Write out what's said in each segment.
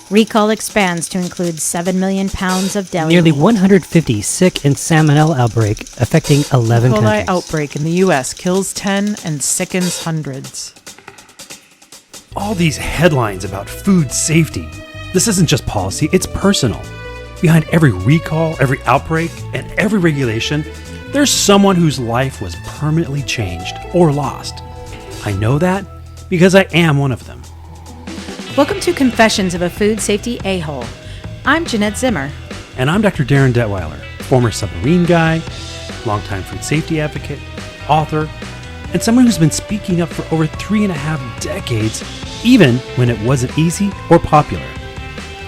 Recall expands to include 7 million pounds of deli Nearly meat. 150 sick in salmonella outbreak affecting 11 coli countries. outbreak in the U.S. kills 10 and sickens hundreds. All these headlines about food safety. This isn't just policy, it's personal. Behind every recall, every outbreak, and every regulation, there's someone whose life was permanently changed or lost. I know that because I am one of them. Welcome to Confessions of a Food Safety A-Hole. I'm Gennette Zimmer. And I'm Dr. Darin Detwiler, former submarine guy, longtime food safety advocate, author, and someone who's been speaking up for over 3.5 decades, even when it wasn't easy or popular.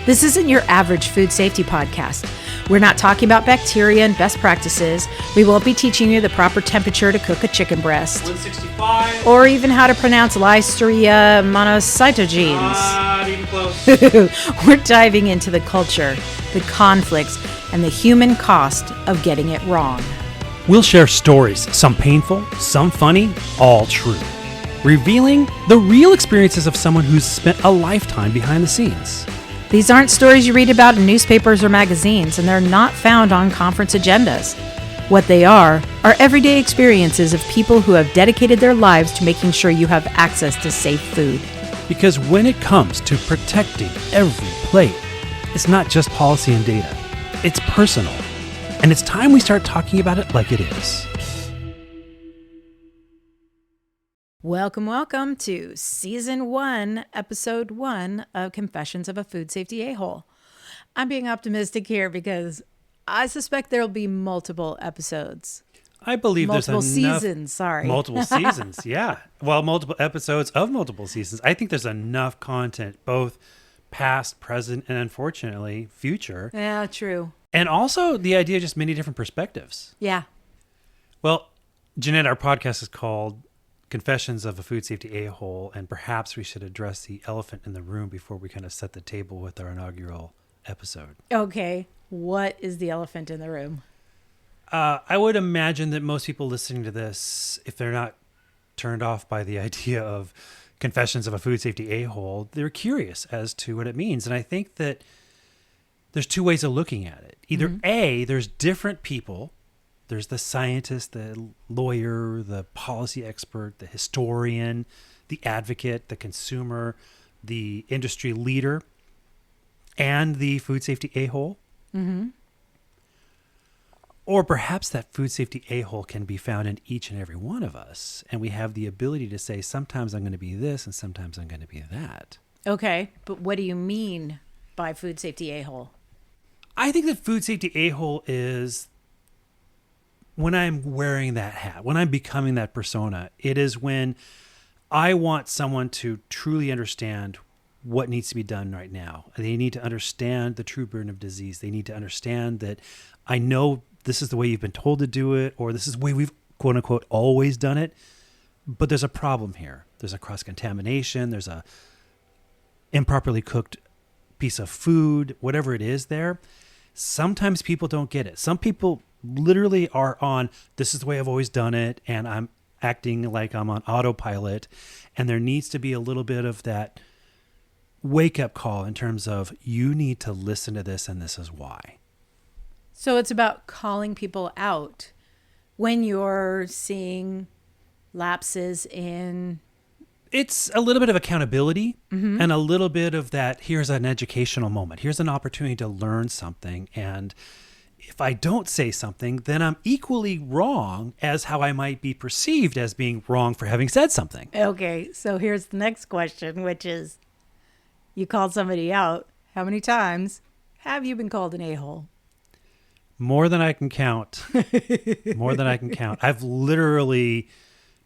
This isn't your average food safety podcast. We're not talking about bacteria and best practices. We won't be teaching you the proper temperature to cook a chicken breast. 165. Or even how to pronounce Listeria monocytogenes. Not even close. We're diving into the culture, the conflicts, and the human cost of getting it wrong. We'll share stories, some painful, some funny, all true. Revealing the real experiences of someone who's spent a lifetime behind the scenes. These aren't stories you read about in newspapers or magazines, and they're not found on conference agendas. What they are everyday experiences of people who have dedicated their lives to making sure you have access to safe food. Because when it comes to protecting every plate, it's not just policy and data. It's personal. And it's time we start talking about it like it is. Welcome to Season 1, Episode 1 of Confessions of a Food Safety A-Hole. I'm being optimistic here because I suspect there will be multiple episodes. I believe Multiple there's enough... seasons, sorry. Multiple seasons, yeah. Well, multiple episodes of multiple seasons. I think there's enough content, both past, present, and unfortunately, future. Yeah, true. And also the idea of just many different perspectives. Yeah. Well, Gennette, our podcast is called Confessions of a Food Safety A-Hole, and perhaps we should address the elephant in the room before we kind of set the table with our inaugural episode. Okay. What is the elephant in the room? I would imagine that most people listening to this, if they're not turned off by the idea of Confessions of a Food Safety A-Hole, they're curious as to what it means. And I think that there's two ways of looking at it. Either A, there's different people. There's the scientist, the lawyer, the policy expert, the historian, the advocate, the consumer, the industry leader, and the food safety a-hole. Mm-hmm. Or perhaps that food safety a-hole can be found in each and every one of us. And we have the ability to say, sometimes I'm going to be this and sometimes I'm going to be that. Okay, but what do you mean by food safety a-hole? I think that food safety a-hole is... when I'm wearing that hat, when I'm becoming that persona, it is when I want someone to truly understand what needs to be done right now. They need to understand the true burden of disease. They need to understand that I know this is the way you've been told to do it, or this is the way we've, quote unquote, always done it. But there's a problem here. There's a cross-contamination. There's a improperly cooked piece of food, whatever it is there. Sometimes people don't get it. Some people literally are on, this is the way I've always done it, and I'm acting like I'm on autopilot, and there needs to be a little bit of that wake-up call in terms of, you need to listen to this, and this is why. So it's about calling people out when you're seeing lapses in... It's a little bit of accountability and a little bit of that, here's an educational moment. Here's an opportunity to learn something, and if I don't say something, then I'm equally wrong as how I might be perceived as being wrong for having said something. Okay, so here's the next question, which is, you called somebody out. How many times have you been called an a-hole? More than I can count. More than I can count. I've literally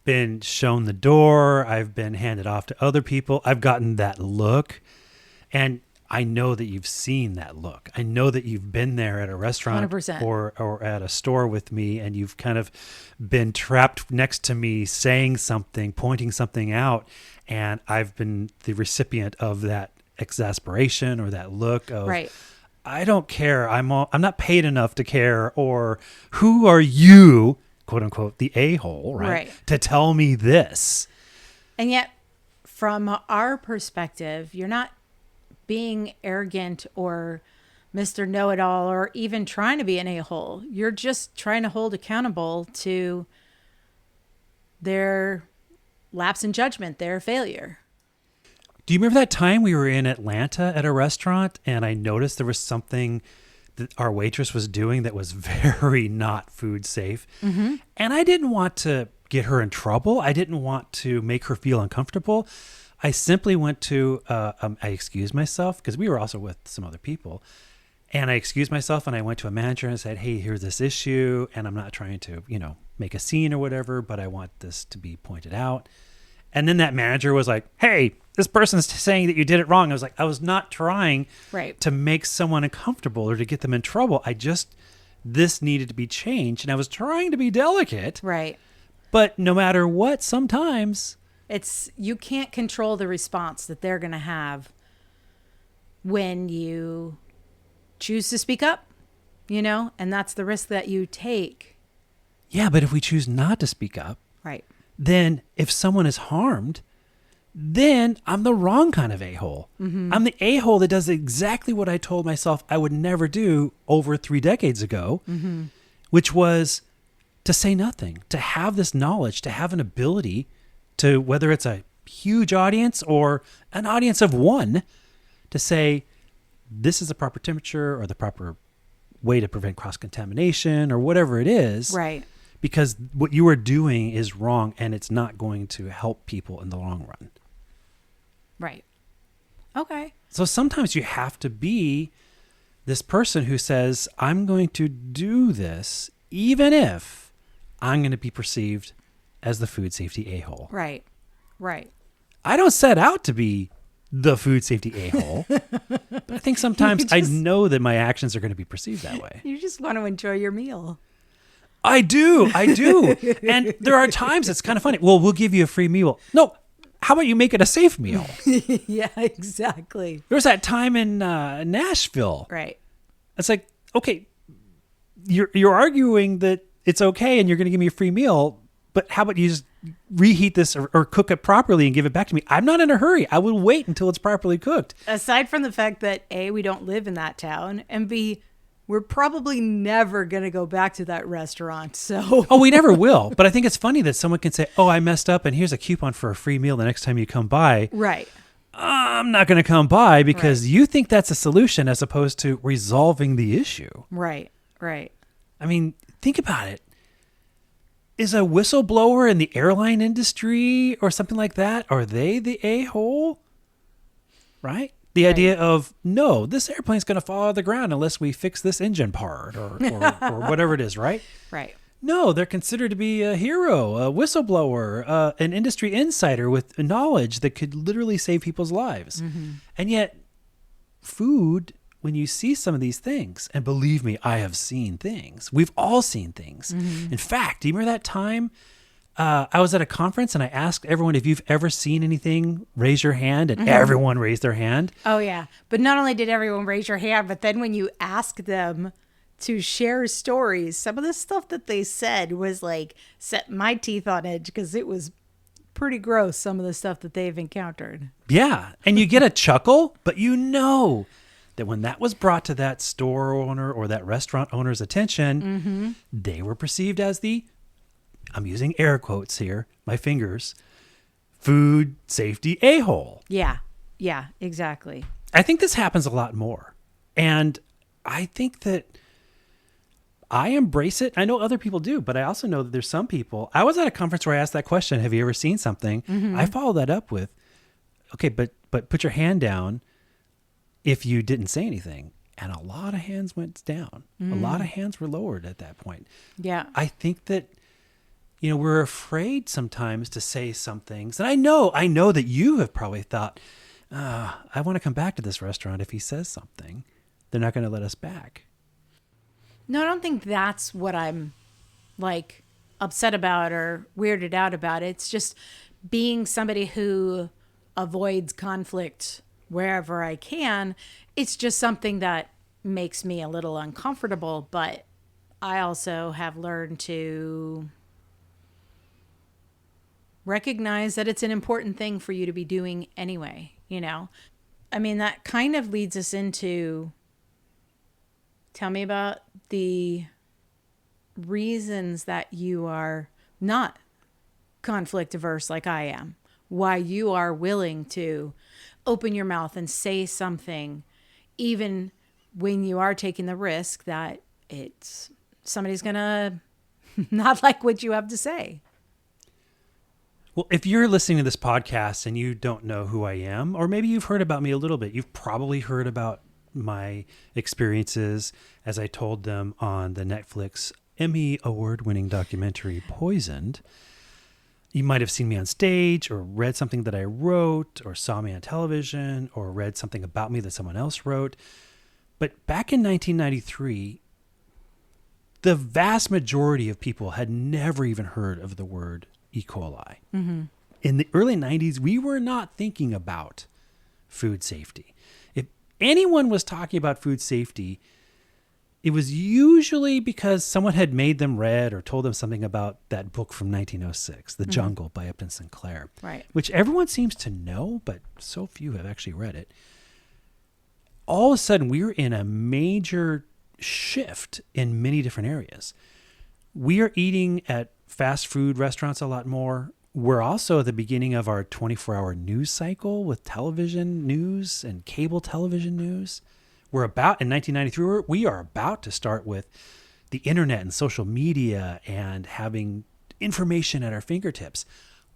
been shown the door. I've been handed off to other people. I've gotten that look. And I know that you've seen that look. I know that you've been there at a restaurant 100%. or at a store with me, and you've kind of been trapped next to me saying something, pointing something out, and I've been the recipient of that exasperation or that look of, Right. I don't care. I'm not paid enough to care, or who are you, quote unquote, the a-hole, right? To tell me this. And yet, from our perspective, you're not being arrogant or Mr. Know-it-all or even trying to be an a-hole. You're just trying to hold accountable to their lapse in judgment, their failure. Do you remember that time we were in Atlanta at a restaurant and I noticed there was something that our waitress was doing that was very not food safe? Mm-hmm. And I didn't want to get her in trouble. I didn't want to make her feel uncomfortable. I simply went to, I excused myself because we were also with some other people. And I excused myself and I went to a manager and said, hey, here's this issue. And I'm not trying to, make a scene or whatever, but I want this to be pointed out. And then that manager was like, hey, this person's saying that you did it wrong. I was like, I was not trying to make someone uncomfortable or to get them in trouble. This needed to be changed. And I was trying to be delicate. Right. But no matter what, sometimes you can't control the response that they're going to have when you choose to speak up, and that's the risk that you take. Yeah, but if we choose not to speak up, right, then if someone is harmed, then I'm the wrong kind of a-hole. Mm-hmm. I'm the a-hole that does exactly what I told myself I would never do over 3 decades ago, mm-hmm. which was to say nothing, to have this knowledge, to have an ability to, whether it's a huge audience or an audience of one, to say, this is the proper temperature or the proper way to prevent cross-contamination or whatever it is. Right. Because what you are doing is wrong and it's not going to help people in the long run. Right. Okay. So sometimes you have to be this person who says, I'm going to do this even if I'm going to be perceived as the food safety a-hole. Right. Right. I don't set out to be the food safety a-hole. But I think sometimes I know that my actions are going to be perceived that way. You just want to enjoy your meal. I do. And there are times it's kind of funny. Well, we'll give you a free meal. No, how about you make it a safe meal? Yeah, exactly. There was that time in Nashville. Right. It's like, okay, you're arguing that it's okay and you're going to give me a free meal, but how about you just reheat this or cook it properly and give it back to me? I'm not in a hurry. I will wait until it's properly cooked. Aside from the fact that A, we don't live in that town, and B, we're probably never going to go back to that restaurant. So, we never will. But I think it's funny that someone can say, oh, I messed up and here's a coupon for a free meal the next time you come by. Right. I'm not going to come by because you think that's a solution as opposed to resolving the issue. Right. Right. I mean, think about it. Is a whistleblower in the airline industry or something like that, are they the a-hole? Right? The idea of, no, this airplane's going to fall out of the ground unless we fix this engine part or whatever it is, right? Right. No, they're considered to be a hero, a whistleblower, an industry insider with knowledge that could literally save people's lives. Mm-hmm. And yet, food, when you see some of these things, and believe me, I have seen things. We've all seen things. Mm-hmm. In fact, do you remember that time I was at a conference and I asked everyone, if you've ever seen anything, raise your hand, and everyone raised their hand. Oh, yeah. But not only did everyone raise your hand, but then when you ask them to share stories, some of the stuff that they said was like set my teeth on edge because it was pretty gross, some of the stuff that they've encountered. Yeah. And you get a chuckle, but you know that when that was brought to that store owner or that restaurant owner's attention, they were perceived as the, I'm using air quotes here, my fingers, food safety a-hole. Yeah. Yeah, exactly. I think this happens a lot more. And I think that I embrace it. I know other people do, but I also know that there's some people. I was at a conference where I asked that question, have you ever seen something? Mm-hmm. I followed that up with, okay, but put your hand down if you didn't say anything. And a lot of hands went down. A lot of hands were lowered at that point. Yeah. I think that, you know, we're afraid sometimes to say some things. And I know that you have probably thought, I want to come back to this restaurant. If he says something, they're not going to let us back. No, I don't think that's what I'm like upset about or weirded out about. It's just being somebody who avoids conflict wherever I can. It's just something that makes me a little uncomfortable, but I also have learned to recognize that it's an important thing for you to be doing anyway, you know. I mean, that kind of leads us into, tell me about the reasons that you are not conflict averse like I am, why you are willing to open your mouth and say something, even when you are taking the risk that it's somebody's going to not like what you have to say. Well, if you're listening to this podcast and you don't know who I am, or maybe you've heard about me a little bit, you've probably heard about my experiences as I told them on the Netflix Emmy award-winning documentary Poisoned. You might have seen me on stage or read something that I wrote or saw me on television or read something about me that someone else wrote. But back in 1993, the vast majority of people had never even heard of the word E. coli. Mm-hmm. In the early 90s, we were not thinking about food safety. If anyone was talking about food safety, it was usually because someone had made them read or told them something about that book from 1906, The Jungle by Upton Sinclair, Right. which everyone seems to know, but so few have actually read it. All of a sudden, we were in a major shift in many different areas. We are eating at fast food restaurants a lot more. We're also at the beginning of our 24-hour news cycle with television news and cable television news. We're about, in 1993, we are about to start with the internet and social media and having information at our fingertips.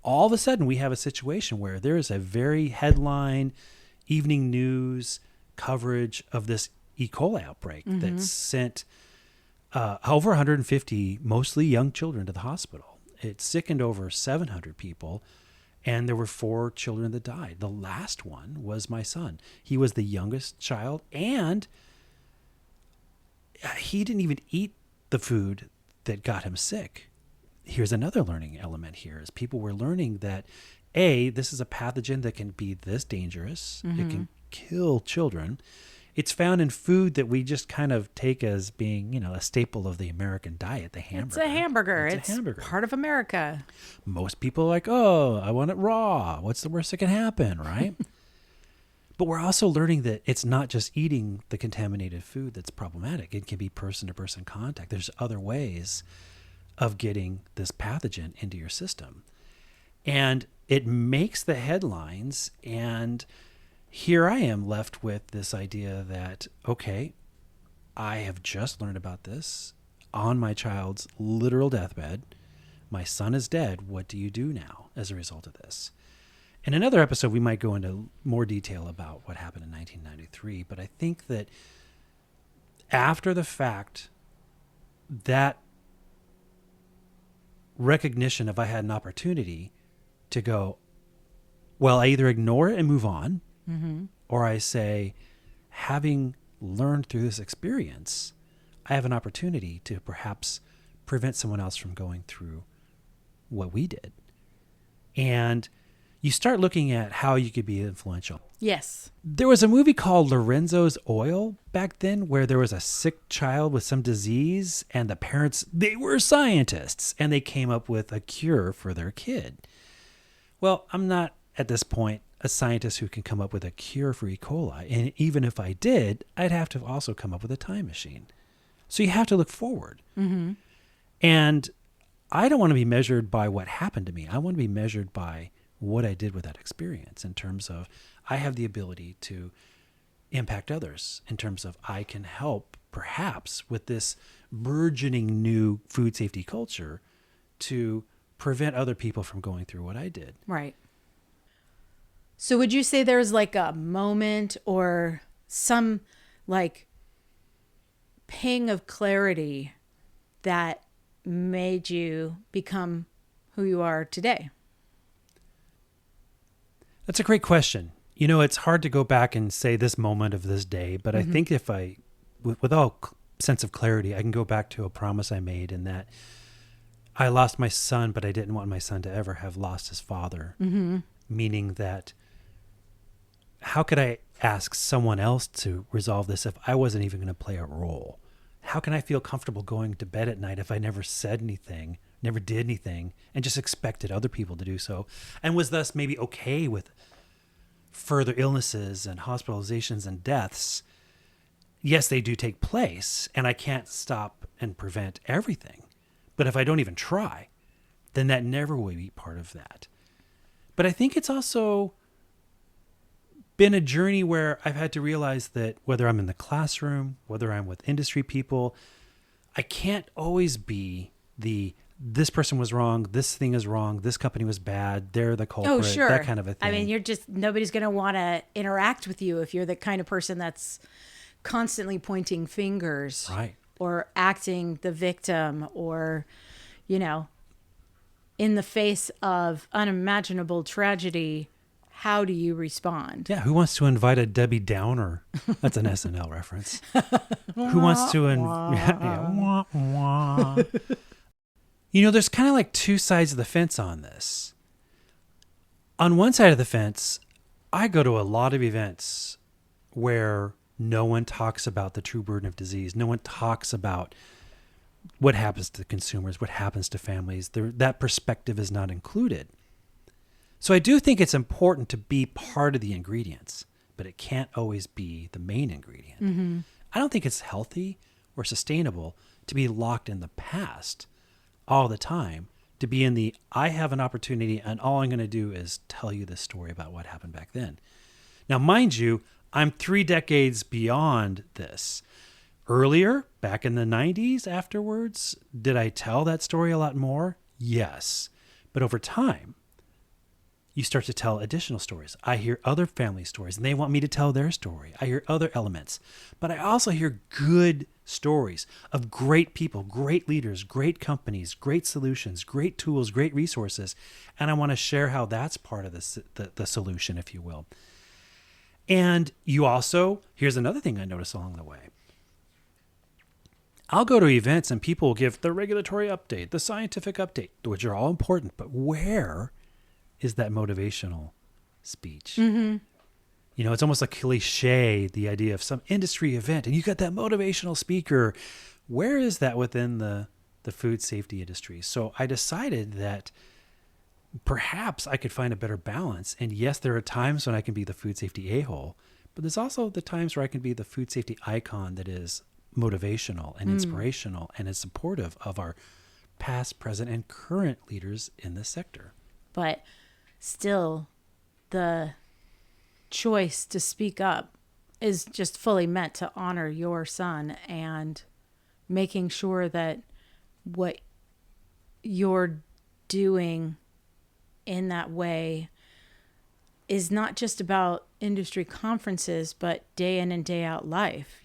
All of a sudden, we have a situation where there is a very headline evening news coverage of this E. coli outbreak that sent over 150, mostly young children, to the hospital. It sickened over 700 people, and there were 4 children that died. The last one was my son. He was the youngest child, and he didn't even eat the food that got him sick. Here's another learning element here, is people were learning that, A, this is a pathogen that can be this dangerous. It can kill children. It's found in food that we just kind of take as being, a staple of the American diet, the hamburger. It's a hamburger. It's a hamburger. Part of America. Most people are like, oh, I want it raw. What's the worst that can happen, right? But we're also learning that it's not just eating the contaminated food that's problematic. It can be person-to-person contact. There's other ways of getting this pathogen into your system. And it makes the headlines, and here I am left with this idea that, okay, I have just learned about this on my child's literal deathbed. My son is dead. What do you do now as a result of this? In another episode, we might go into more detail about what happened in 1993, but I think that after the fact, that recognition of I had an opportunity to go, well, I either ignore it and move on, or I say, having learned through this experience, I have an opportunity to perhaps prevent someone else from going through what we did. And you start looking at how you could be influential. Yes. There was a movie called Lorenzo's Oil back then where there was a sick child with some disease, and the parents, they were scientists, and they came up with a cure for their kid. Well, I'm not at this point a scientist who can come up with a cure for E. coli. And even if I did, I'd have to also come up with a time machine. So you have to look forward. And I don't want to be measured by what happened to me. I want to be measured by what I did with that experience, in terms of I have the ability to impact others, in terms of I can help perhaps with this burgeoning new food safety culture to prevent other people from going through what I did. Right. So would you say there's like a moment or some like ping of clarity that made you become who you are today? That's a great question. It's hard to go back and say this moment of this day, but I think if with all sense of clarity, I can go back to a promise I made, in that I lost my son, but I didn't want my son to ever have lost his father. Meaning that, how could I ask someone else to resolve this if I wasn't even going to play a role? How can I feel comfortable going to bed at night if I never said anything, never did anything, and just expected other people to do so, and was thus maybe okay with further illnesses and hospitalizations and deaths, yes, they do take place, and I can't stop and prevent everything. But if I don't even try, then that never will be part of that. But I think it's also been a journey where I've had to realize that whether I'm in the classroom, whether I'm with industry people, I can't always be this person was wrong, this thing is wrong, this company was bad, they're the culprit, that kind of a thing. I mean, nobody's going to want to interact with you if you're the kind of person that's constantly pointing fingers, right, or acting the victim, or, in the face of unimaginable tragedy, how do you respond? Yeah, who wants to invite a Debbie Downer? That's an SNL reference. Who wants to wah, wah. There's kind of like two sides of the fence on this. On one side of the fence, I go to a lot of events where no one talks about the true burden of disease. No one talks about what happens to consumers, what happens to families. That perspective is not included. So I do think it's important to be part of the ingredients, but it can't always be the main ingredient. Mm-hmm. I don't think it's healthy or sustainable to be locked in the past all the time, to be in the, I have an opportunity and all I'm going to do is tell you this story about what happened back then. Now, mind you, I'm 3 decades beyond this. Earlier, back in the 90s afterwards, did I tell that story a lot more? Yes. But over time, you start to tell additional stories. I hear other family stories and they want me to tell their story. I hear other elements, but I also hear good stories of great people, great leaders, great companies, great solutions, great tools, great resources. And I want to share how that's part of the solution, if you will. And you also, here's another thing I noticed along the way. I'll go to events and people will give the regulatory update, the scientific update, which are all important, but where is that motivational speech? Mm-hmm. It's almost like cliche, the idea of some industry event, and you got that motivational speaker. Where is that within the food safety industry? So I decided that perhaps I could find a better balance. And yes, there are times when I can be the food safety a-hole, but there's also the times where I can be the food safety icon that is motivational and inspirational and is supportive of our past, present, and current leaders in this sector. But still, the choice to speak up is just fully meant to honor your son and making sure that what you're doing in that way is not just about industry conferences, but day in and day out life,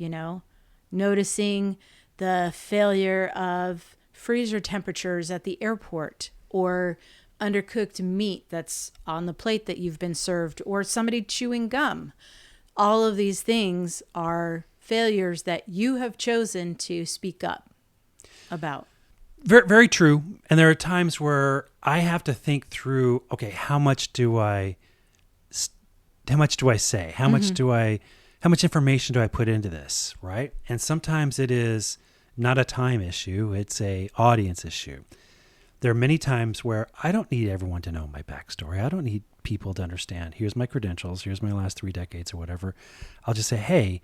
noticing the failure of freezer temperatures at the airport, or undercooked meat that's on the plate that you've been served, or somebody chewing gum. All of these things are failures that you have chosen to speak up about. Very, very true. And there are times where I have to think through, okay, how much do I say? How much information do I put into this, right? And sometimes it is not a time issue, it's a audience issue. There are many times where I don't need everyone to know my backstory. I don't need people to understand, here's my credentials, here's my last 3 decades or whatever. I'll just say, hey,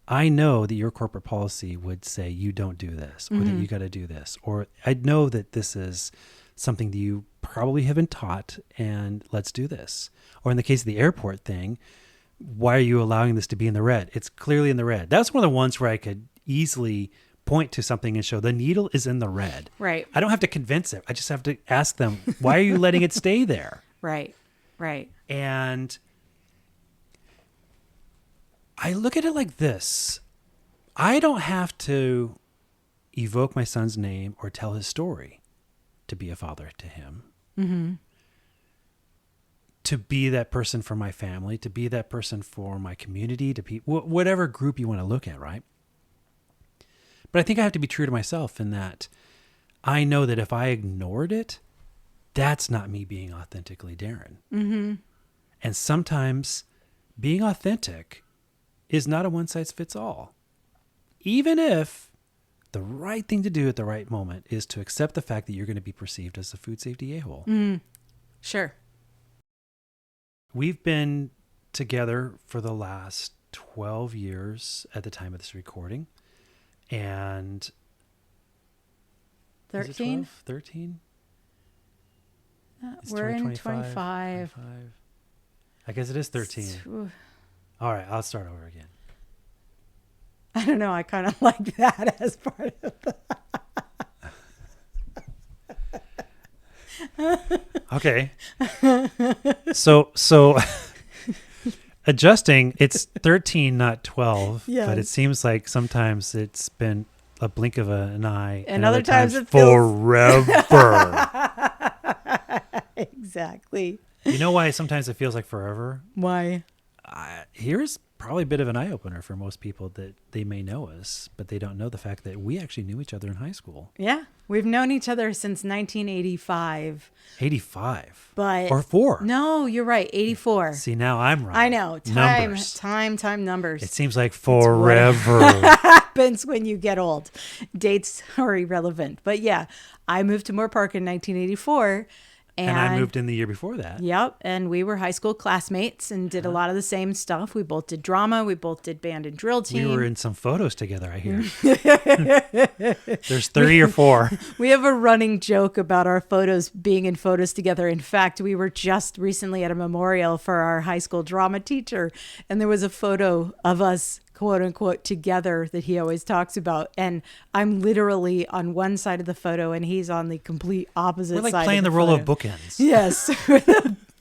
I know that your corporate policy would say you don't do this, or that you got to do this, or I know that this is something that you probably haven't taught, and let's do this. Or in the case of the airport thing, why are you allowing this to be in the red? It's clearly in the red. That's one of the ones where I could easily point to something and show the needle is in the red. Right. I don't have to convince it. I just have to ask them, why are you letting it stay there? Right. And I look at it like this. I don't have to evoke my son's name or tell his story to be a father to him. Mm-hmm. To be that person for my family, to be that person for my community, to be whatever group you want to look at, right? But I think I have to be true to myself in that I know that if I ignored it, that's not me being authentically Darin. Mm-hmm. And sometimes being authentic is not a one-size-fits-all. Even if the right thing to do at the right moment is to accept the fact that you're going to be perceived as a food safety a-hole. Sure. We've been together for the last 12 years at the time of this recording. And 13? 13? We're in 25. I guess it is 13. All right, I'll start over again. I don't know. I kind of like that as part of the... Okay. So adjusting, it's 13, not 12. Yes. But it seems like sometimes it's been a blink of an eye. And other times it feels... forever. Exactly. You know why sometimes it feels like forever? Why? Here's probably a bit of an eye-opener for most people that they may know us, but they don't know the fact that we actually knew each other in high school. Yeah. We've known each other since 1985. 85? But or 4? No, you're right. 84. See, now I'm right. I know. Time numbers. It seems like forever. Happens when you get old. Dates are irrelevant. But yeah, I moved to Moore Park in 1984. And I moved in the year before that. Yep. And we were high school classmates and did a lot of the same stuff. We both did drama. We both did band and drill team. We were in some photos together, I hear. There's 3 or 4. We have a running joke about our photos being in photos together. In fact, we were just recently at a memorial for our high school drama teacher. And there was a photo of us, quote unquote, together that he always talks about. And I'm literally on one side of the photo and he's on the complete opposite side. We're like playing the role of bookends. Yes.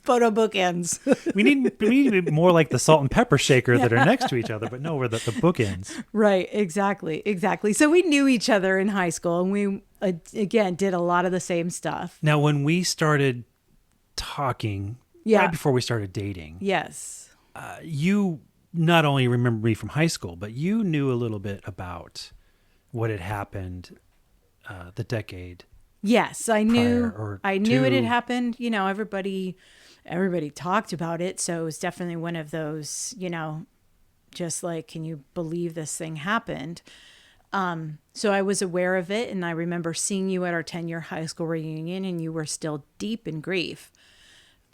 Photo bookends. we need to be more like the salt and pepper shaker that are next to each other, but no, we're the bookends. Right. Exactly. So we knew each other in high school and we, again, did a lot of the same stuff. Now, when we started talking, right before we started dating. Yes. You not only remember me from high school, but you knew a little bit about what had happened the decade. Yes, I knew. I knew it had two. happened. You know, everybody talked about it, so it was definitely one of those. You know, just like, can you believe this thing happened? So I was aware of it, and I remember seeing you at our 10-year high school reunion, and you were still deep in grief.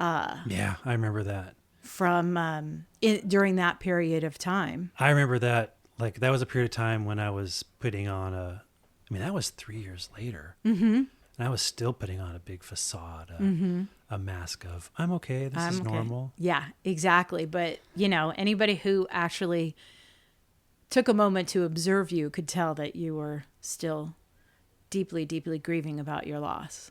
Yeah, I remember that. From during that period of time. I remember that, like, that was a period of time when I was putting on that was 3 years later. Mm-hmm. And I was still putting on a big facade, a mask of, I'm okay, this is normal. Yeah, exactly. But, you know, anybody who actually took a moment to observe you could tell that you were still deeply, deeply grieving about your loss.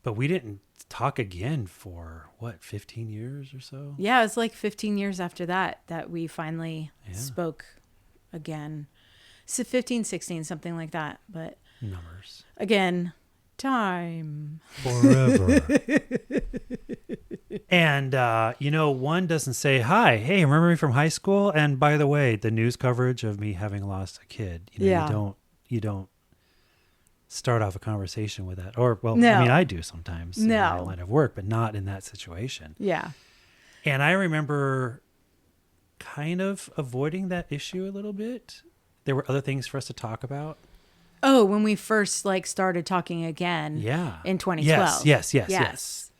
But we didn't talk again for, 15 years or so? Yeah, it was like 15 years after that we finally spoke again. So 15, 16, something like that. But numbers. Again, time. Forever. And, one doesn't say, hi, hey, remember me from high school? And by the way, the news coverage of me having lost a kid. You don't start off a conversation with that. Or, well, no. I do sometimes in my line of work, but not in that situation. Yeah. And I remember kind of avoiding that issue a little bit. There were other things for us to talk about. Oh, when we first started talking again in 2012. Yes.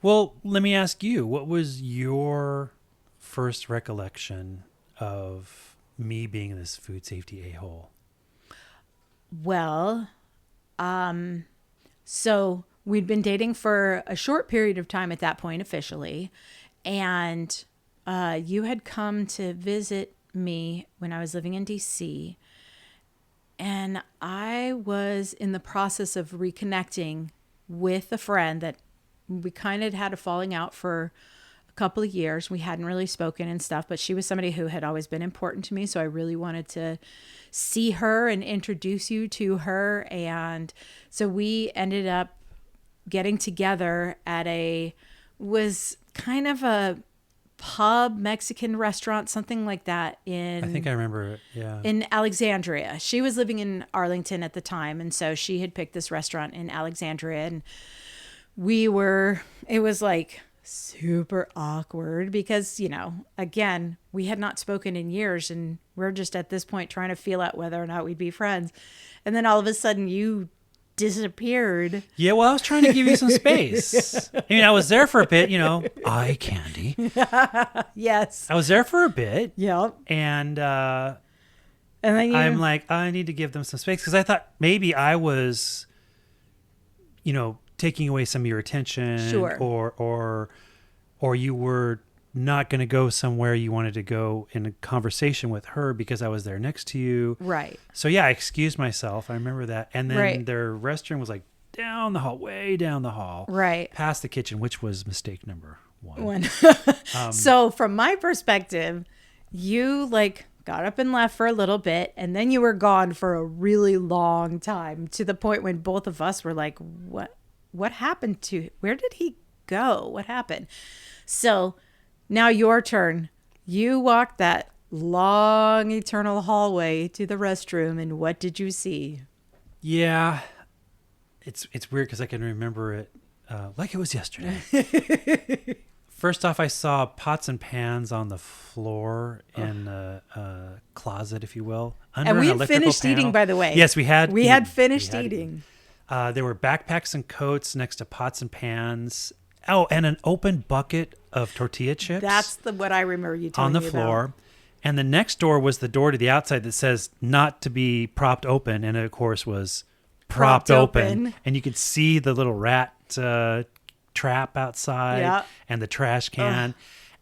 Well, let me ask you, what was your first recollection of me being this food safety a-hole? Well, so we'd been dating for a short period of time at that point officially, and you had come to visit me when I was living in DC, and I was in the process of reconnecting with a friend that we kind of had a falling out for a couple of years. We hadn't really spoken and stuff, but she was somebody who had always been important to me, so I really wanted to see her and introduce you to her. And so we ended up getting together at was kind of a pub, Mexican restaurant, something like that I think I remember it, yeah. In Alexandria. She was living in Arlington at the time, and so she had picked this restaurant in Alexandria, and it was like super awkward because, again, we had not spoken in years, and we're just at this point trying to feel out whether or not we'd be friends. And then all of a sudden you disappeared. Yeah, well, I was trying to give you some space. I mean, I was there for a bit, eye candy. Yes. I was there for a bit. Yep. And then I'm like, I need to give them some space because I thought maybe I was, taking away some of your attention. Sure. Or you were not going to go somewhere you wanted to go in a conversation with her because I was there next to you. Right. So yeah, I excused myself. I remember that. And then Right. their restroom was like down the hall, way down the hall. Right. Past the kitchen, which was mistake number one. So from my perspective, you like got up and left for a little bit, and then you were gone for a really long time, to the point when both of us were like, what happened to, where did he go? What happened? So now your turn. You walked that long eternal hallway to the restroom, and what did you see? Yeah. It's weird because I can remember it like it was yesterday. First off, I saw pots and pans on the floor in a closet, if you will. Under And we an had electrical finished panel. eating, by the way. Yes, we had. We eaten. had finished We had eating. There were backpacks and coats next to pots and pans. Oh, and an open bucket of tortilla chips. That's what I remember you telling on the me floor. about. And the next door was the door to the outside that says not to be propped open. And it, of course, was propped open. And you could see the little rat trap outside. Yeah. And the trash can. Ugh.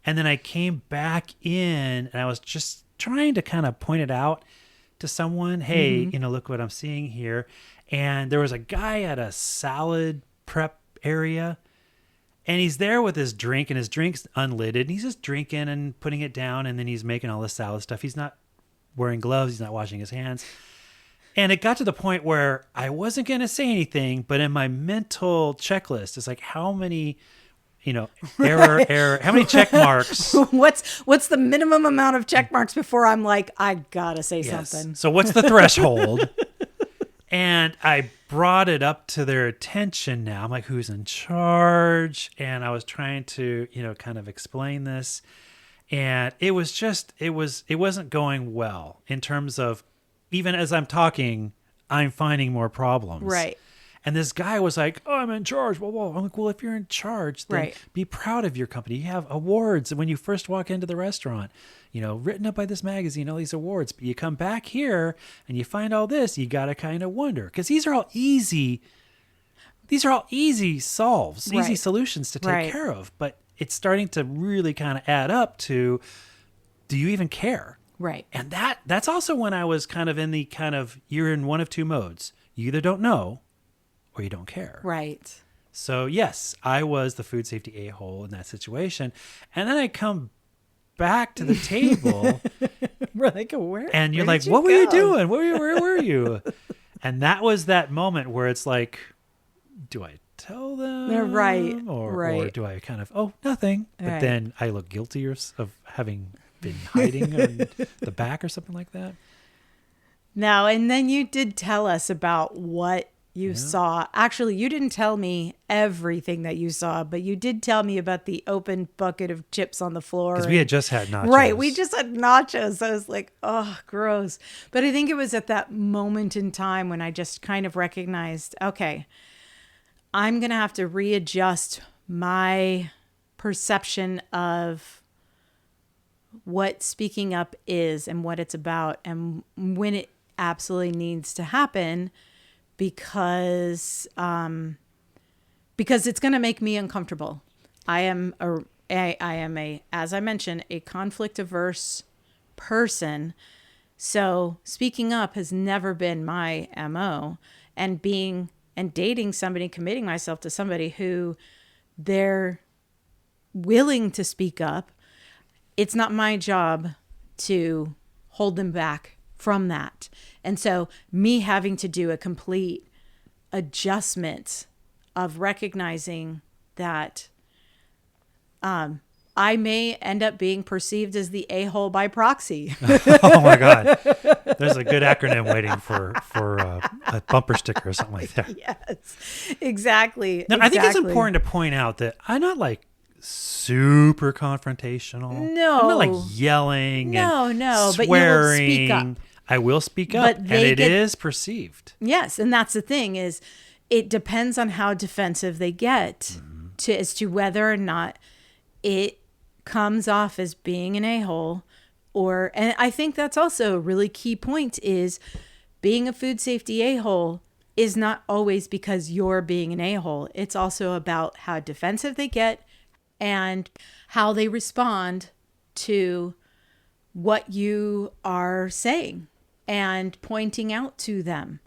And then I came back in and I was just trying to kind of point it out to someone. Hey, look what I'm seeing here. And there was a guy at a salad prep area. And he's there with his drink, and his drink's unlidded. And he's just drinking and putting it down, and then he's making all this salad stuff. He's not wearing gloves. He's not washing his hands. And it got to the point where I wasn't going to say anything, but in my mental checklist, it's like how many, error, how many check marks? What's the minimum amount of check marks before I'm like, I gotta say something? So what's the threshold? And I brought it up to their attention now. I'm like, who's in charge? And I was trying to, kind of explain this. And it wasn't going well in terms of, even as I'm talking, I'm finding more problems. Right. And this guy was like, oh, I'm in charge. Blah, blah. I'm like, well, if you're in charge, then right. Be proud of your company. You have awards when you first walk into the restaurant, written up by this magazine, all these awards. But you come back here and you find all this, you got to kind of wonder. Because these are all easy solves, right. easy solutions to take right. care of. But it's starting to really kind of add up to, do you even care? Right. And that's also when I was kind of in the you're in one of two modes. You either don't know or you don't care. Right. So yes, I was the food safety a-hole in that situation. And then I come back to the table. We're like, where? And you're where like, did what you were you go?" doing? Where were you? And that was that moment where it's like, do I tell them? They're right. Or right. do I kind of, nothing. But Right. then I look guilty of having been hiding in the back or something like that. No, and then you did tell us about what you saw. Actually, you didn't tell me everything that you saw, but you did tell me about the open bucket of chips on the floor. Because we had just had nachos. Right, we just had nachos. I was like, oh, gross. But I think it was at that moment in time when I just kind of recognized, okay, I'm going to have to readjust my perception of what speaking up is and what it's about and when it absolutely needs to happen, because it's going to make me uncomfortable. I am a, as I mentioned, a conflict averse person. So speaking up has never been my MO, and dating somebody, committing myself to somebody who they're willing to speak up. It's not my job to hold them back from that. And so me having to do a complete adjustment of recognizing that I may end up being perceived as the a-hole by proxy. Oh my God. There's a good acronym waiting for a bumper sticker or something like that. Yes, exactly. Now, I think it's important to point out that I'm not like super confrontational. No. I'm not like yelling and but swearing. you will speak up. I will speak up, and it is perceived. Yes, and that's the thing is it depends on how defensive they get as to whether or not it comes off as being an a-hole. And I think that's also a really key point, is being a food safety a-hole is not always because you're being an a-hole. It's also about how defensive they get and how they respond to what you are saying and pointing out to them.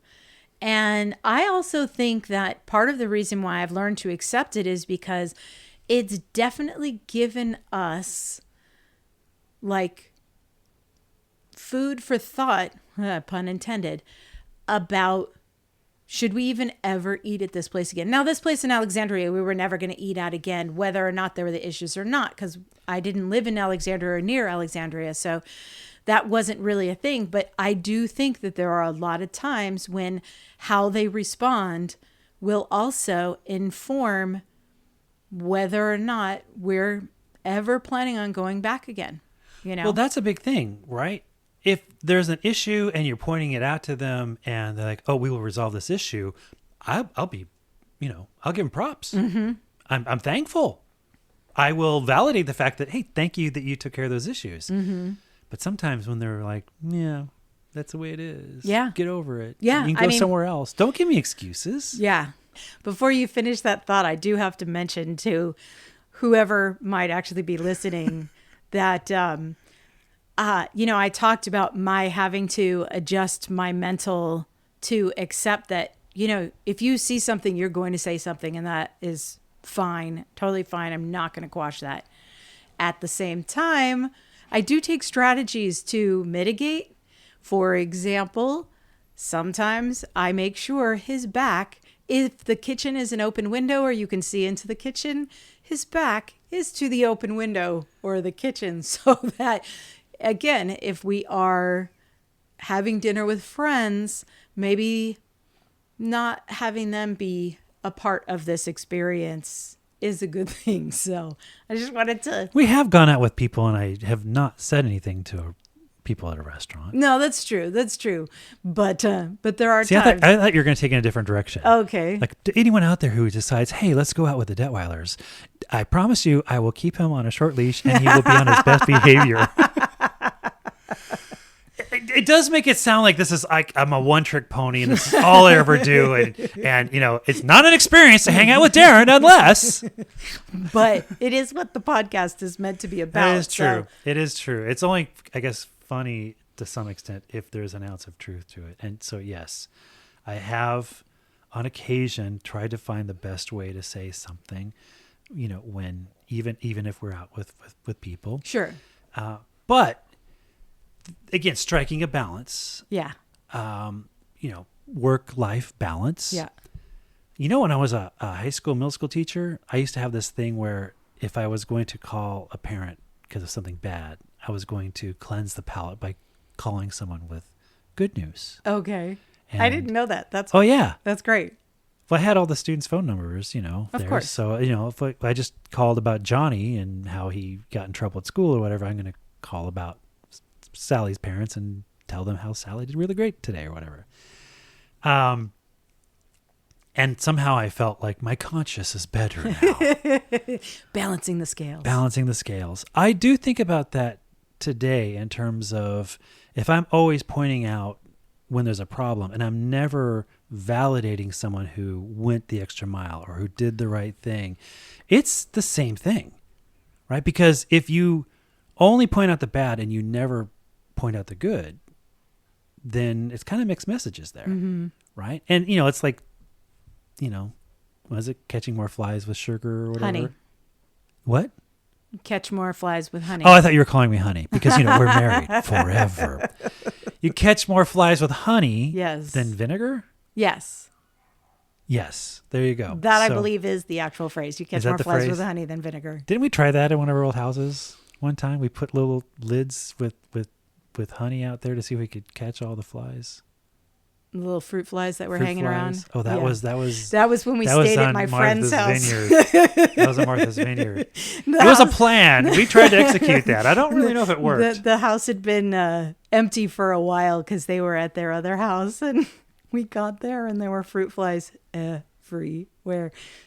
And I also think that part of the reason why I've learned to accept it is because it's definitely given us like food for thought, pun intended, about should we even ever eat at this place again? Now, this place in Alexandria, we were never going to eat at again, whether or not there were the issues or not, because I didn't live in Alexandria or near Alexandria. So that wasn't really a thing. But I do think that there are a lot of times when how they respond will also inform whether or not we're ever planning on going back again. You know? Well, that's a big thing, right? If there's an issue and you're pointing it out to them and they're like, oh, we will resolve this issue, I'll be, I'll give them props. Mm-hmm. I'm thankful. I will validate the fact that, hey, thank you that you took care of those issues. Mm-hmm. But sometimes when they're like, yeah, that's the way it is. Yeah. Get over it. Yeah. You can go somewhere else. Don't give me excuses. Yeah. Before you finish that thought, I do have to mention to whoever might actually be listening that, I talked about my having to adjust my mental to accept that, if you see something, you're going to say something, and that is fine, totally fine. I'm not going to quash that. At the same time, I do take strategies to mitigate. For example, sometimes I make sure his back, if the kitchen is an open window or you can see into the kitchen, his back is to the open window or the kitchen, so that, again, if we are having dinner with friends, maybe not having them be a part of this experience is a good thing. So I just wanted to... We have gone out with people and I have not said anything to people at a restaurant. No, that's true. That's true. But there are See, times... I thought you were going to take it in a different direction. Okay. Like, to anyone out there who decides, hey, let's go out with the Detwilers, I promise you I will keep him on a short leash and he will be on his best behavior. It does make it sound like this is like I'm a one-trick pony and this is all I ever do, and it's not an experience to hang out with Darin unless. But it is what the podcast is meant to be about. It is true. It is true. It's only, I guess, funny to some extent if there's an ounce of truth to it. And so, yes, I have on occasion tried to find the best way to say something, when even if we're out with people. Sure. But again, striking a balance. Yeah. Work-life balance. Yeah. When I was a high school, middle school teacher, I used to have this thing where if I was going to call a parent because of something bad, I was going to cleanse the palate by calling someone with good news. Okay. I didn't know that. Oh, yeah. That's great. Well, I had all the students' phone numbers, Of course. So, if I just called about Johnny and how he got in trouble at school or whatever, I'm going to call about Sally's parents and tell them how Sally did really great today or whatever. And somehow I felt like my conscience is better now. Balancing the scales. Balancing the scales. I do think about that today in terms of if I'm always pointing out when there's a problem and I'm never validating someone who went the extra mile or who did the right thing, it's the same thing, right? Because if you only point out the bad and you never point out the good, then it's kind of mixed messages there, right? And, it's like, was it catching more flies with sugar or whatever? Honey. What? Catch more flies with honey. Oh, I thought you were calling me honey because, we're married forever. You catch more flies with honey than vinegar? Yes. Yes. There you go. That, I believe, is the actual phrase. You catch more flies with honey than vinegar. Didn't we try that at one of our old houses one time? We put little lids with honey out there to see if we could catch all the flies. The little fruit flies that were hanging around. Oh, that was when we stayed at my friend's house. That was on Martha's Vineyard. It was a plan. We tried to execute that. I don't really know if it worked. The house had been empty for a while because they were at their other house, and we got there and there were fruit flies free.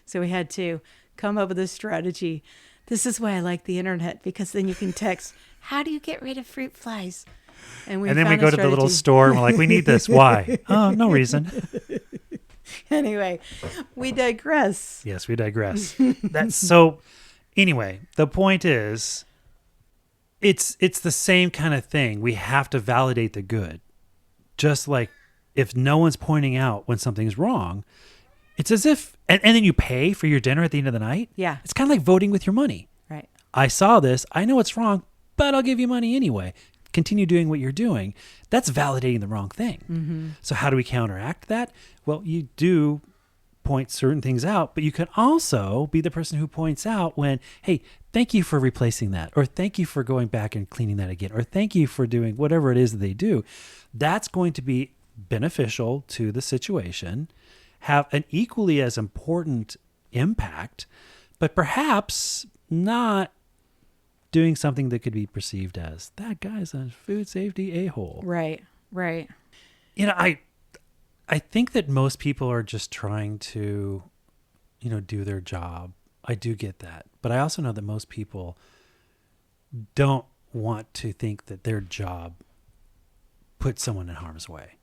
So we had to come up with a strategy. This is why I like the internet, because then you can text, how do you get rid of fruit flies? And then we go to the little store and we're like, we need this. Why? Oh, no reason. Anyway, we digress. Yes, we digress. So anyway, the point is, it's the same kind of thing. We have to validate the good. Just like if no one's pointing out when something's wrong, it's as if, and then you pay for your dinner at the end of the night. Yeah. It's kind of like voting with your money. Right. I saw this. I know it's wrong, but I'll give you money anyway. Continue doing what you're doing. That's validating the wrong thing. Mm-hmm. So how do we counteract that? Well, you do point certain things out, but you can also be the person who points out when, hey, thank you for replacing that, or thank you for going back and cleaning that again, or thank you for doing whatever it is that they do. That's going to be beneficial to the situation, have an equally as important impact, but perhaps not doing something that could be perceived as, that guy's a food safety a-hole. Right. You know, I think that most people are just trying to, do their job. I do get that. But I also know that most people don't want to think that their job puts someone in harm's way.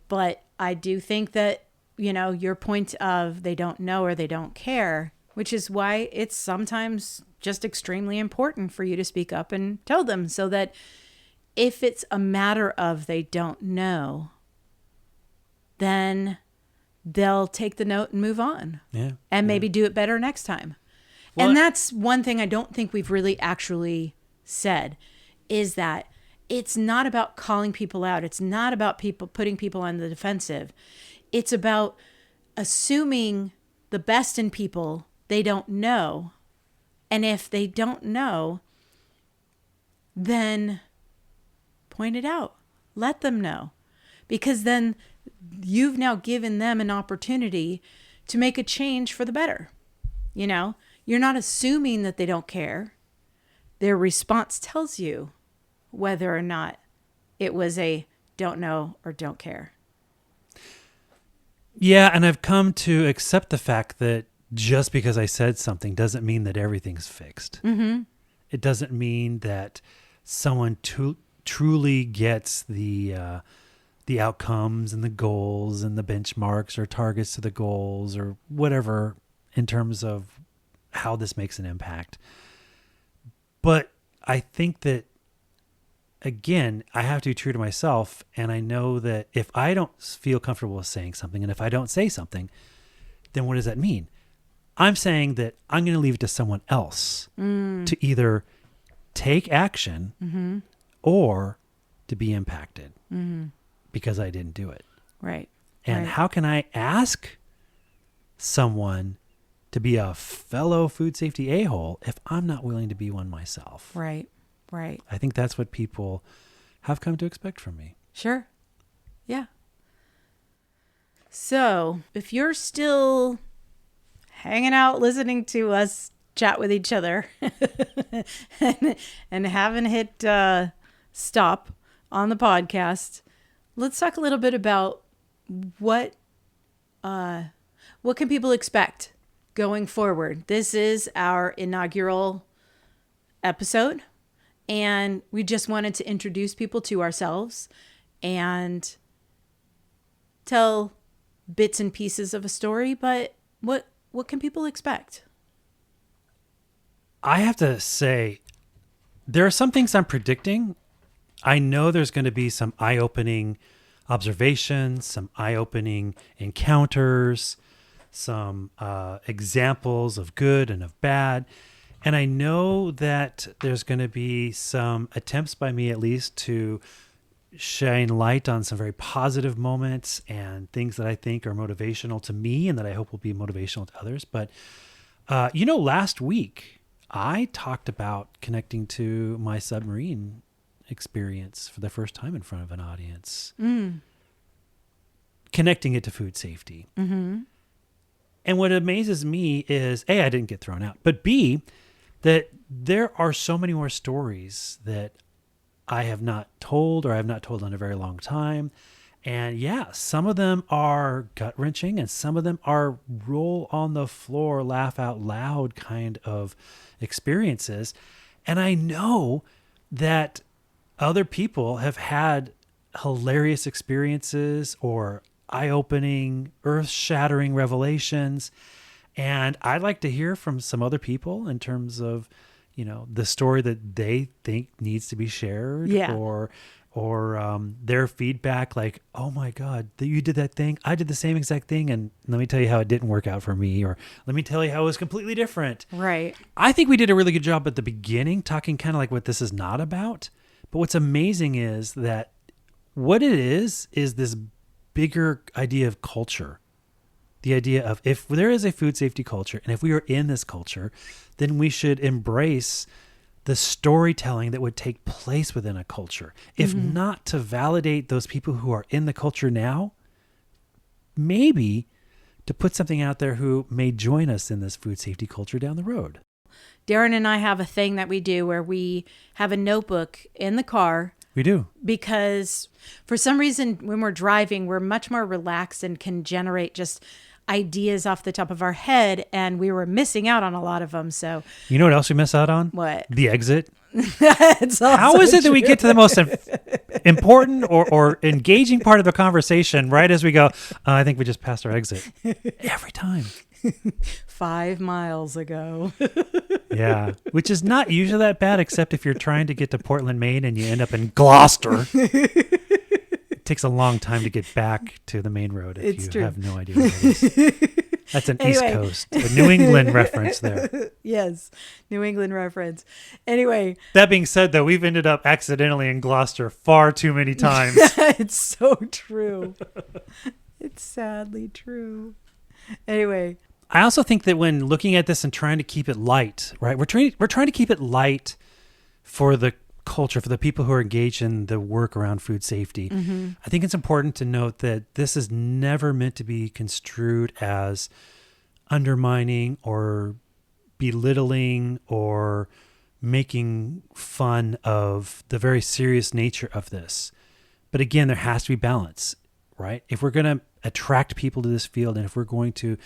But I do think that, your point of they don't know or they don't care, which is why it's sometimes just extremely important for you to speak up and tell them, so that if it's a matter of they don't know, then they'll take the note and move on. Yeah. And maybe do it better next time. Well, and that's one thing I don't think we've really actually said, is that it's not about calling people out. It's not about putting people on the defensive. It's about assuming the best in people they don't know. And if they don't know, then point it out. Let them know. Because then you've now given them an opportunity to make a change for the better. You're not assuming that they don't care. Their response tells you whether or not it was a don't know or don't care. Yeah, and I've come to accept the fact that just because I said something doesn't mean that everything's fixed. Mm-hmm. It doesn't mean that someone truly gets the outcomes and the goals and the benchmarks or targets to the goals or whatever in terms of how this makes an impact. But I think that, again, I have to be true to myself. And I know that if I don't feel comfortable with saying something, and if I don't say something, then what does that mean? I'm saying that I'm going to leave it to someone else to either take action or to be impacted because I didn't do it. Right. And how can I ask someone to be a fellow food safety a-hole if I'm not willing to be one myself? Right. I think that's what people have come to expect from me. Sure. Yeah. So if you're still hanging out, listening to us chat with each other and haven't hit stop on the podcast, let's talk a little bit about what can people expect going forward. This is our inaugural episode, and we just wanted to introduce people to ourselves and tell bits and pieces of a story, but what can people expect? I have to say, there are some things I'm predicting. I know there's going to be some eye-opening observations, some eye-opening encounters, some examples of good and of bad. And I know that there's going to be some attempts by me, at least, to shine light on some very positive moments and things that I think are motivational to me and that I hope will be motivational to others. But, last week I talked about connecting to my submarine experience for the first time in front of an audience, connecting it to food safety. Mm-hmm. And what amazes me is, A, I didn't get thrown out, but B, that there are so many more stories that I have not told or I have not told in a very long time. And yeah, some of them are gut wrenching and some of them are roll on the floor, laugh out loud kind of experiences. And I know that other people have had hilarious experiences or eye-opening, earth-shattering revelations. And I'd like to hear from some other people in terms of, the story that they think needs to be shared, Yeah. or their feedback, like, oh my God, you did that thing. I did the same exact thing. And let me tell you how it didn't work out for me, or let me tell you how it was completely different. Right. I think we did a really good job at the beginning, talking kind of like what this is not about. But what's amazing is that what it is this bigger idea of culture. The idea of, if there is a food safety culture and if we are in this culture, then we should embrace the storytelling that would take place within a culture. If not to validate those people who are in the culture now, maybe to put something out there who may join us in this food safety culture down the road. Darin and I have a thing that we do where we have a notebook in the car. We do. Because for some reason, when we're driving, we're much more relaxed and can generate just ideas off the top of our head. And we were missing out on a lot of them. So, You know what else we miss out on? What? The exit. It's also How is it that we true. get to the most important or engaging part of the conversation right as we go, I think we just passed our exit? Every time. 5 miles ago. Yeah, which is not usually that bad, except if you're trying to get to Portland, Maine, and you end up in Gloucester. It takes a long time to get back to the main road if It's you true. have no idea where it is. That's an East Anyway. Coast, a New England reference there. Yes. New England reference. Anyway, That being said, though, we've ended up accidentally in Gloucester far too many times. it's so true. It's sadly true. Anyway, I also think that when looking at this and trying to keep it light, right? We're trying to keep it light for the culture, for the people who are engaged in the work around food safety. I think it's important to note that this is never meant to be construed as undermining or belittling or making fun of the very serious nature of this. But again, there has to be balance, right? If we're going to attract people to this field and if we're going to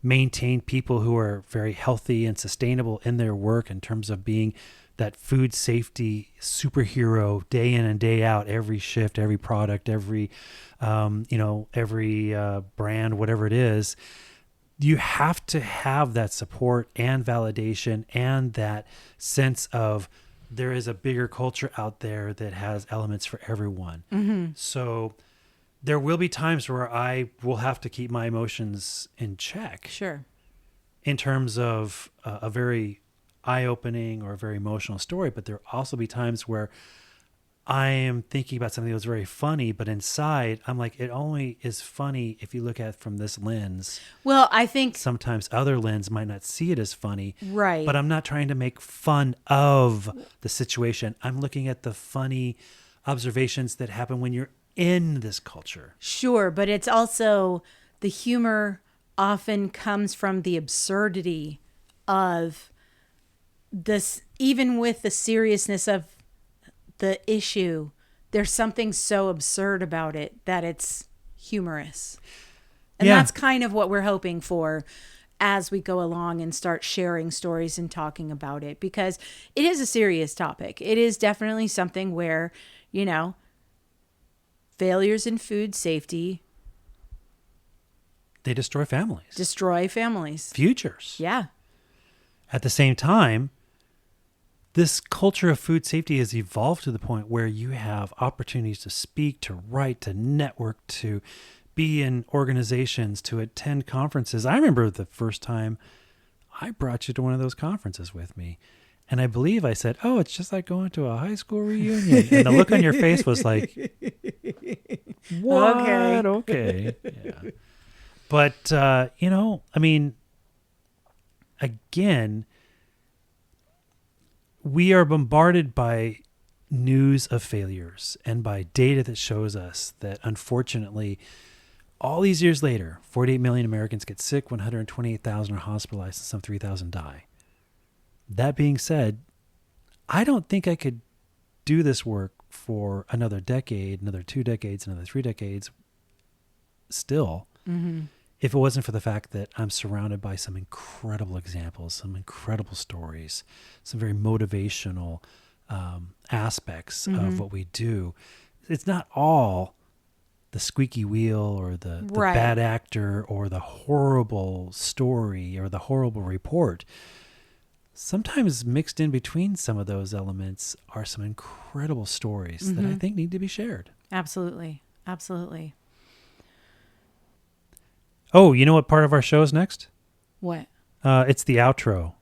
maintain people who are very healthy and sustainable in their work in terms of being that food safety superhero day in and day out, every shift, every product, every brand, whatever it is, you have to have that support and validation and that sense of there is a bigger culture out there that has elements for everyone. So there will be times where I will have to keep my emotions in check. sure. In terms of a very eye-opening or a very emotional story, but there'll also be times where I am thinking about something that was very funny, but inside I'm like, it only is funny if you look at it from this lens. Well, I think Sometimes other lens might not see it as funny, right. but I'm not trying to make fun of the situation. I'm looking at the funny observations that happen when you're in this culture. Sure, but it's also the humor often comes from the absurdity of this, even with the seriousness of the issue, there's something so absurd about it that it's humorous. And Yeah. that's kind of what we're hoping for as we go along and start sharing stories and talking about it, because it is a serious topic. It is definitely something where, failures in food safety They destroy families, destroy families. futures. Yeah. At the same time, this culture of food safety has evolved to the point where you have opportunities to speak, to write, to network, to be in organizations, to attend conferences. I remember the first time I brought you to one of those conferences with me. And I believe I said, oh, it's just like going to a high school reunion. And the look on your face was like, what? Okay. Yeah. But, again, we are bombarded by news of failures and by data that shows us that, unfortunately, all these years later, 48 million Americans get sick, 128,000 are hospitalized, and some 3,000 die. That being said, I don't think I could do this work for another decade, another 2 decades, another 3 decades still if it wasn't for the fact that I'm surrounded by some incredible examples, some incredible stories, some very motivational aspects of what we do. It's not all the squeaky wheel or the bad actor or the horrible story or the horrible report. Sometimes mixed in between some of those elements are some incredible stories that I think need to be shared. Absolutely. Absolutely. Oh, you know what part of our show is next? What? It's the outro.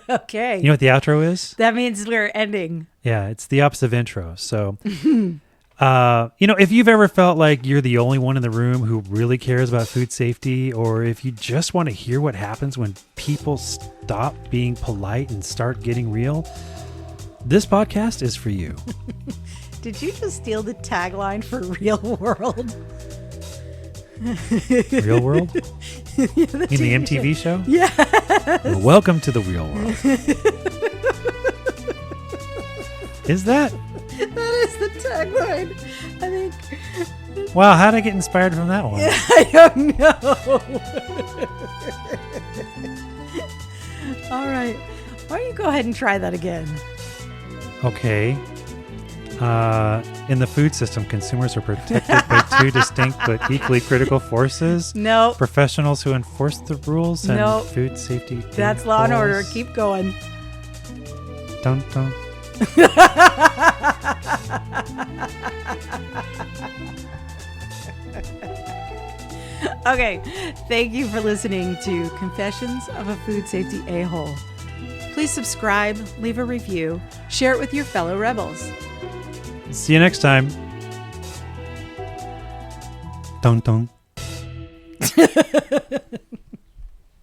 Okay. You know what the outro is? That means we're ending. Yeah, it's the opposite of intro. So, if you've ever felt like you're the only one in the room who really cares about food safety, or if you just want to hear what happens when people stop being polite and start getting real, this podcast is for you. Did you just steal the tagline for Real World? Real World? In the MTV show? Yeah. Well, welcome to the real world. Is that? That is the tagline, I think. Wow, how did I get inspired from that one? I don't know. All right. Why don't you go ahead and try that again? Okay. In the food system, consumers are protected by two distinct but equally critical forces. No. Professionals who enforce the rules and Nope. food safety. That's Law and Order. loopholes. Keep going. Dun, dun. Okay. Thank you for listening to Confessions of a Food Safety A-Hole. Please subscribe, leave a review, share it with your fellow rebels. See you next time. Dun, dun.